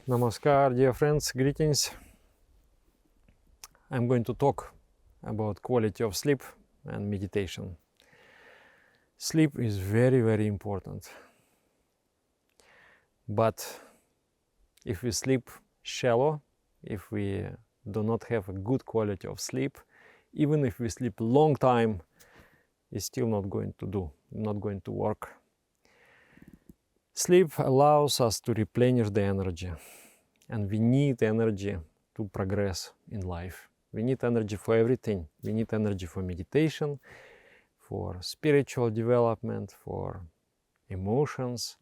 Namaskar, dear friends, greetings. I'm going to talk about quality of sleep and meditation. Sleep is very, very important. But if we sleep shallow, if we do not have a good quality of sleep, even if we sleep a long time, it's still not going to work. Sleep allows us to replenish the energy, and we need energy to progress in life. We need energy for everything. We need energy for meditation, for spiritual development, for emotions,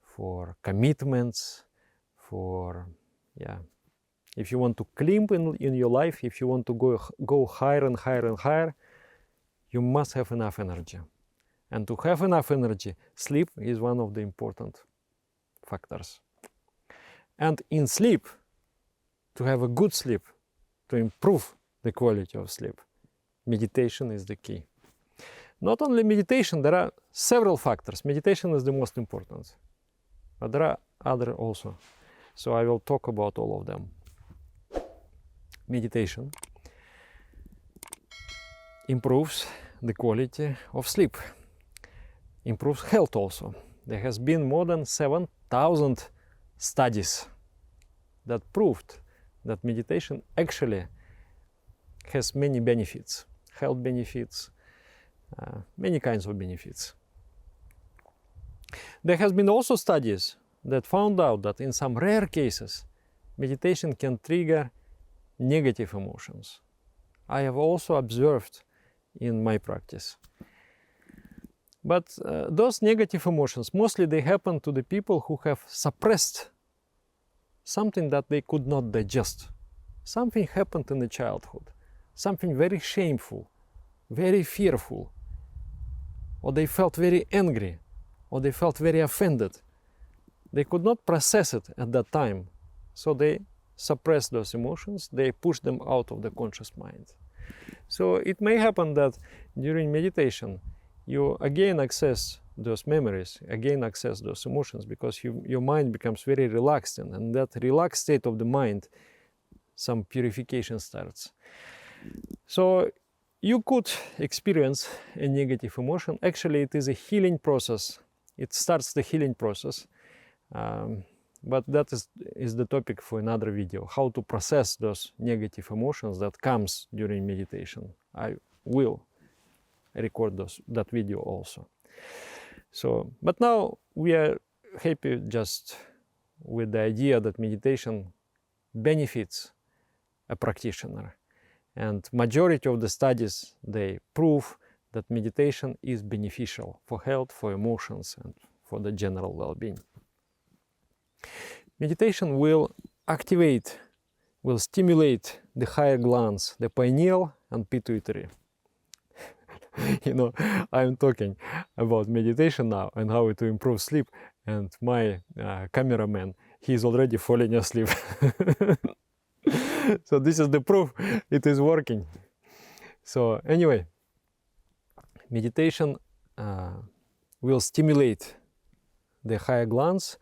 for commitments, for, if you want to climb in your life, if you want to go higher and higher and higher, you must have enough energy. And to have enough energy, sleep is one of the important factors. And in sleep, to have a good sleep, to improve the quality of sleep, meditation is the key. Not only meditation, there are several factors. Meditation is the most important, but there are other also. So I will talk about all of them. Meditation improves the quality of sleep, improves health also. There has been more than 7,000 studies that proved that meditation actually has many benefits, health benefits, many kinds of benefits. There has been also studies that found out that in some rare cases, meditation can trigger negative emotions. I have also observed in my practice. But those negative emotions, mostly they happen to the people who have suppressed something that they could not digest. Something happened in the childhood, something very shameful, very fearful, or they felt very angry, or they felt very offended. They could not process it at that time, so they suppressed those emotions, they pushed them out of the conscious mind. So it may happen that during meditation, you again access those memories, again access those emotions, because your mind becomes very relaxed, and in that relaxed state of the mind, some purification starts. So you could experience a negative emotion. Actually, it is a healing process. It starts the healing process. But that is the topic for another video, how to process those negative emotions that comes during meditation. I will record that video also. So, but now we are happy just with the idea that meditation benefits a practitioner. And majority of the studies, they prove that meditation is beneficial for health, for emotions, and for the general well-being. Meditation will stimulate the higher glands, the pineal and pituitary. I'm talking about meditation now and how to improve sleep, and my cameraman, he's already falling asleep. So this is the proof it is working. So anyway, meditation will stimulate the higher glands,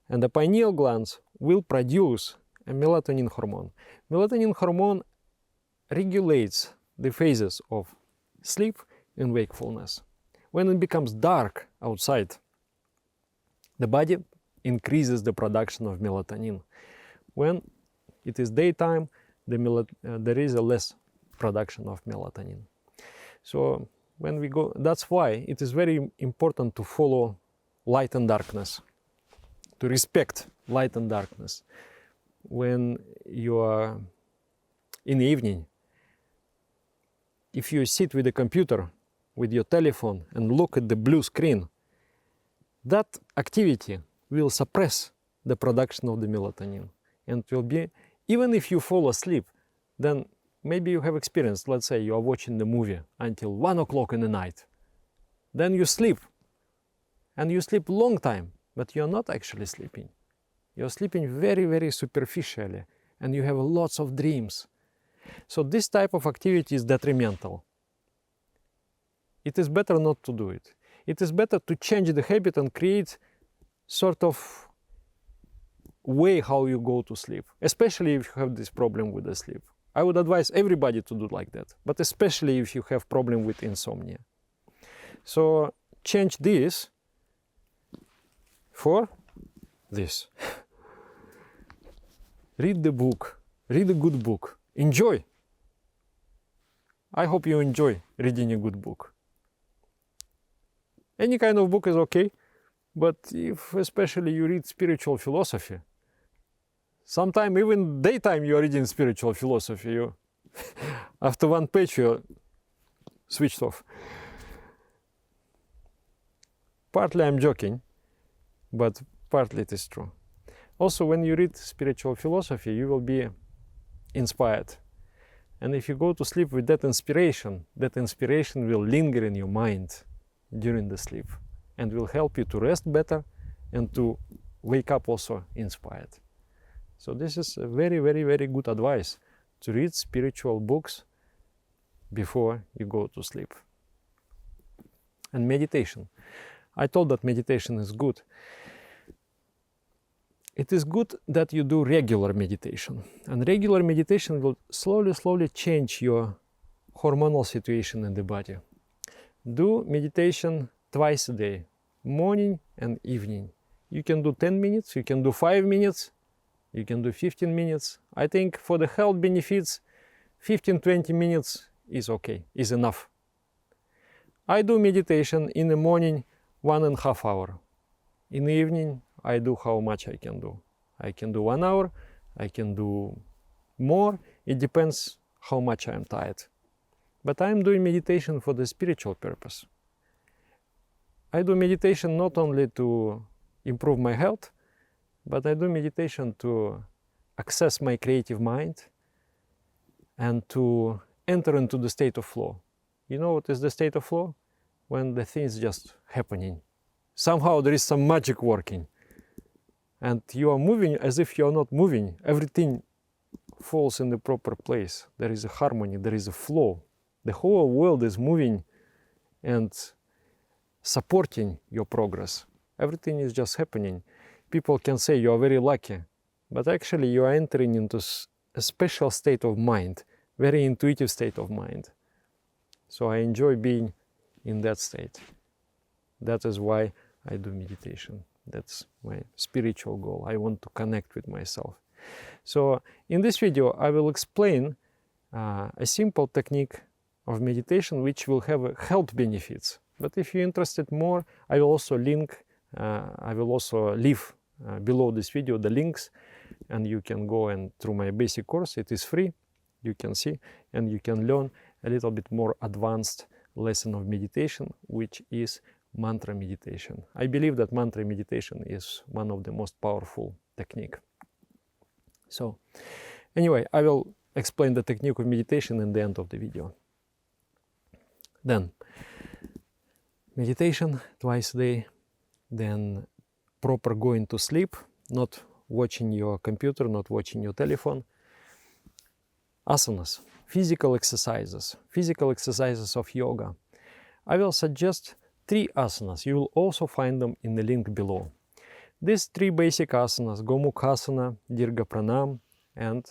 and the pineal glands will produce a melatonin hormone. Melatonin hormone regulates the phases of sleep and wakefulness. When it becomes dark outside, the body increases the production of melatonin. When it is daytime, there is a less production of melatonin. So when we go, that's why it is very important to follow light and darkness, to respect light and darkness. When you are in the evening, if you sit with a computer, with your telephone, and look at the blue screen, that activity will suppress the production of the melatonin. And it will be, even if you fall asleep, then maybe you have experienced, let's say you are watching the movie until 1 o'clock in the night. Then you sleep, and you sleep long time, but you're not actually sleeping. You're sleeping very, very superficially, and you have lots of dreams. So this type of activity is detrimental. It is better not to do it. It is better to change the habit and create sort of way how you go to sleep, especially if you have this problem with the sleep. I would advise everybody to do like that, but especially if you have problem with insomnia. So change this for this. Read the book, read a good book, enjoy. I hope you enjoy reading a good book. Any kind of book is okay, but if especially you read spiritual philosophy, sometime even daytime you are reading spiritual philosophy, you after one page you're switched off. Partly I'm joking, but partly it is true. Also, when you read spiritual philosophy, you will be inspired. And if you go to sleep with that inspiration will linger in your mind during the sleep and will help you to rest better and to wake up also inspired. So this is a very, very, very good advice to read spiritual books before you go to sleep. And meditation. I told that meditation is good. It is good that you do regular meditation. And regular meditation will slowly change your hormonal situation in the body. Do meditation twice a day, morning and evening. You can do 10 minutes, you can do 5 minutes, you can do 15 minutes. I think for the health benefits, 15-20 minutes is okay, is enough. I do meditation in the morning 1.5 hours. In the evening, I do how much I can do. I can do 1 hour, I can do more. It depends how much I'm tired. But I'm doing meditation for the spiritual purpose. I do meditation not only to improve my health, but I do meditation to access my creative mind and to enter into the state of flow. You know what is the state of flow? When the thing is just happening. Somehow there is some magic working. And you are moving as if you are not moving. Everything falls in the proper place. There is a harmony, there is a flow. The whole world is moving and supporting your progress. Everything is just happening. People can say you are very lucky, but actually you are entering into a special state of mind, very intuitive state of mind. So I enjoy being in that state. That is why I do meditation. That's my spiritual goal. I want to connect with myself. So in this video, I will explain a simple technique of meditation which will have health benefits. But if you're interested more, I will also leave below this video the links, and you can go and through my basic course. It is free, you can see, and you can learn a little bit more advanced lesson of meditation, which is mantra meditation. I believe that mantra meditation is one of the most powerful technique. So anyway, I will explain the technique of meditation in the end of the video. Then meditation twice a day, then proper going to sleep, not watching your computer, not watching your telephone. Asanas, physical exercises of yoga. I will suggest 3 asanas. You will also find them in the link below. These 3 basic asanas, Gomukhasana, Dirga Pranam, and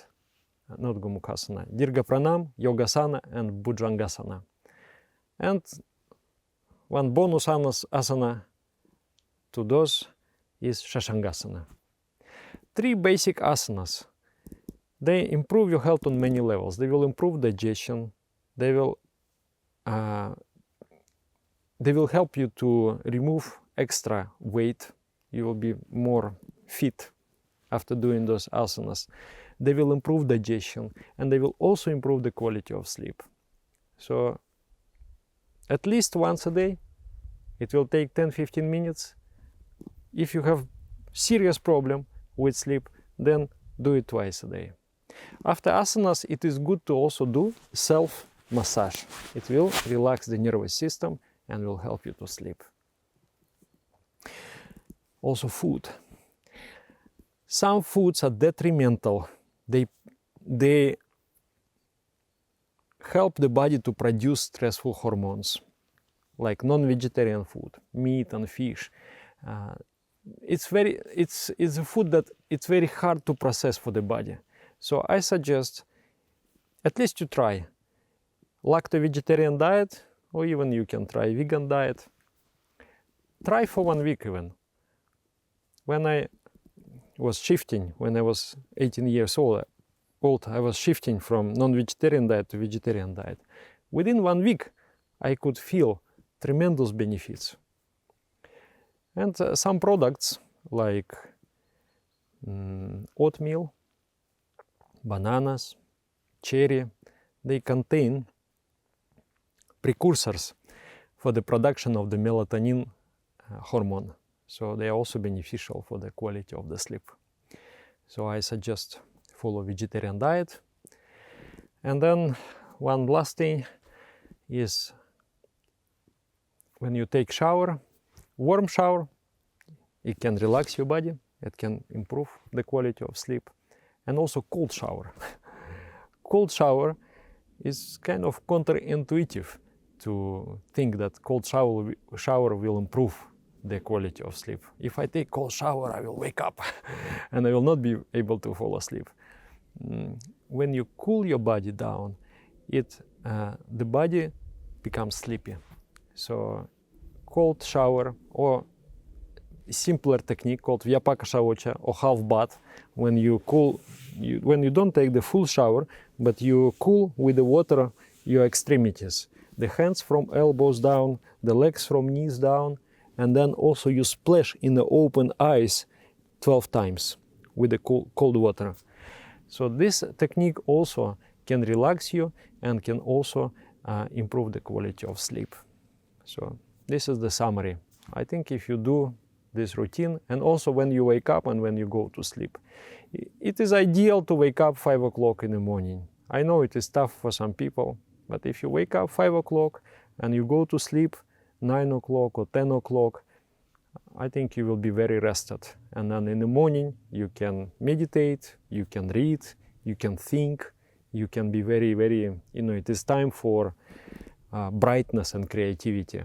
not Gomukhasana, Dirga Pranam, Yogasana, and Bhujangasana. And one bonus asana to those is Shashangasana. 3 basic asanas. They improve your health on many levels. They will improve digestion. They will help you to remove extra weight. You will be more fit after doing those asanas. They will improve digestion, and they will also improve the quality of sleep. So at least once a day. It will take 10-15 minutes. If you have serious problem with sleep, then do it twice a day. After asanas, it is good to also do self-massage. It will relax the nervous system and will help you to sleep. Also food. Some foods are detrimental. They help the body to produce stressful hormones, like non-vegetarian food, meat and fish. it's a food that it's very hard to process for the body. So I suggest at least you try lacto-vegetarian diet, or even you can try vegan diet. Try for 1 week even. When I was shifting, when I was 18 years old, I was shifting from non-vegetarian diet to vegetarian diet. Within 1 week, I could feel tremendous benefits. And some products like oatmeal, bananas, cherry, they contain precursors for the production of the melatonin hormone. So they are also beneficial for the quality of the sleep. So I suggest follow vegetarian diet. And then one last thing is when you take shower, warm shower, it can relax your body, it can improve the quality of sleep. And also cold shower. Cold shower is kind of counterintuitive to think that cold shower will improve the quality of sleep. If I take cold shower, I will wake up and I will not be able to fall asleep. When you cool your body down, the body becomes sleepy. So cold shower, or simpler technique called vyapaka shawocha, or half bath, when you don't take the full shower, but you cool with the water your extremities, the hands from elbows down, the legs from knees down, and then also you splash in the open eyes 12 times with the cold water. So this technique also can relax you and can also improve the quality of sleep. So this is the summary. I think if you do this routine, and also when you wake up and when you go to sleep, it is ideal to wake up 5 o'clock in the morning. I know it is tough for some people, but if you wake up 5 o'clock and you go to sleep 9 o'clock or 10 o'clock, I think you will be very rested. And then in the morning you can meditate, you can read, you can think, you can be very, very, it is time for brightness and creativity.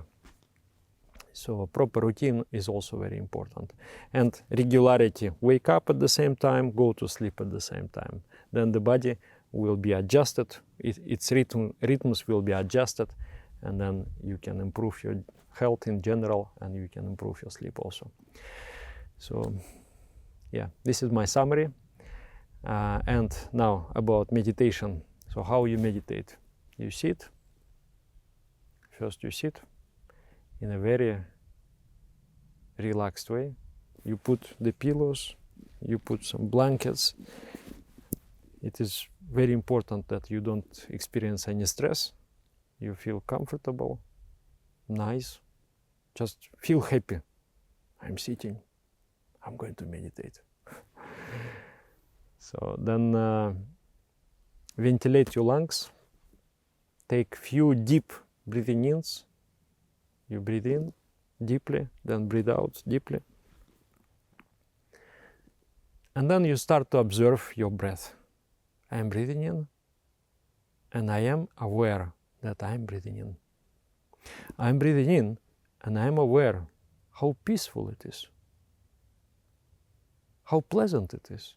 So a proper routine is also very important. And regularity, wake up at the same time, go to sleep at the same time. Then the body will be adjusted, its rhythms will be adjusted, and then you can improve your health in general, and you can improve your sleep also. So yeah, this is my summary. And now about meditation. So how you meditate? You sit. First you sit in a very relaxed way. You put the pillows, you put some blankets. It is very important that you don't experience any stress. You feel comfortable, nice, just feel happy. I'm sitting, I'm going to meditate. So then ventilate your lungs, take few deep breathing ins. You breathe in deeply, then breathe out deeply. And then you start to observe your breath. I am breathing in, and I am aware that I am breathing in. I am breathing in, and I am aware how peaceful it is, how pleasant it is,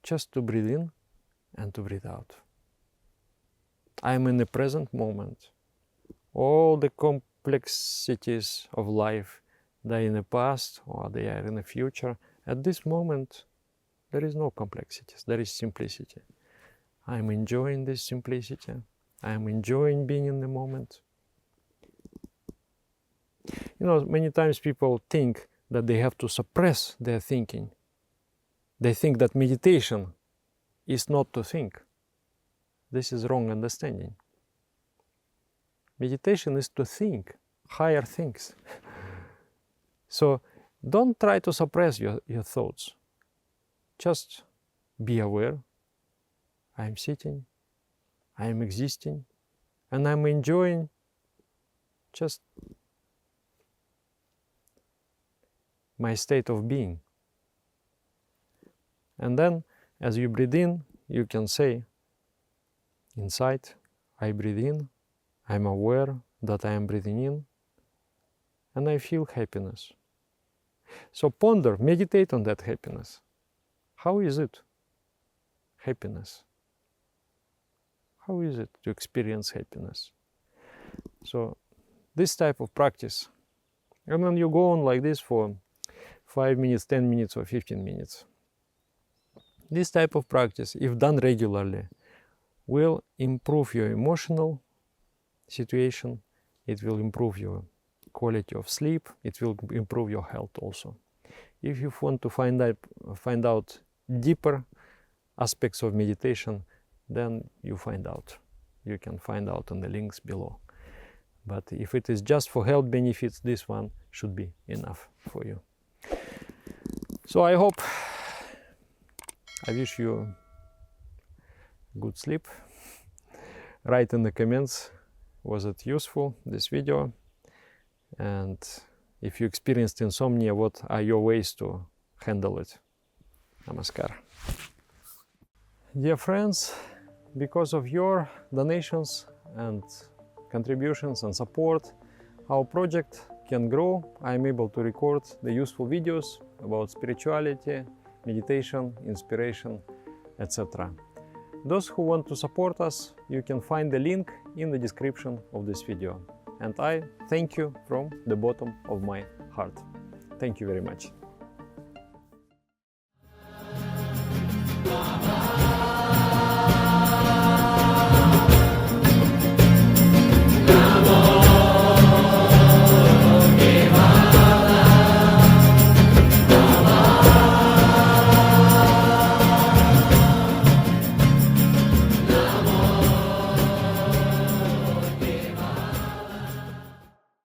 just to breathe in and to breathe out. I am in the present moment. All the complexities of life, they are in the past or they are in the future. At this moment, there is no complexities, there is simplicity. I am enjoying this simplicity. I am enjoying being in the moment. Many times people think that they have to suppress their thinking. They think that meditation is not to think. This is wrong understanding. Meditation is to think higher things. So don't try to suppress your thoughts. Just be aware. I am sitting, I am existing, and I'm enjoying just my state of being. And then, as you breathe in, you can say, inside, I breathe in, I'm aware that I am breathing in, and I feel happiness. So ponder, meditate on that happiness. How is it? Happiness. How is it to experience happiness? So this type of practice, and then you go on like this for 5 minutes, 10 minutes or 15 minutes. This type of practice, if done regularly, will improve your emotional situation, it will improve your quality of sleep, it will improve your health also. If you want to find out deeper aspects of meditation, then you can find out on the links below. But if it is just for health benefits, this one should be enough for you. So I wish you good sleep. Write in the comments, was it useful, this video? And if you experienced insomnia, what are your ways to handle it? Namaskar. Dear friends, because of your donations and contributions and support, our project can grow. I am able to record the useful videos about spirituality, meditation, inspiration, etc. Those who want to support us, you can find the link in the description of this video. And I thank you from the bottom of my heart. Thank you very much.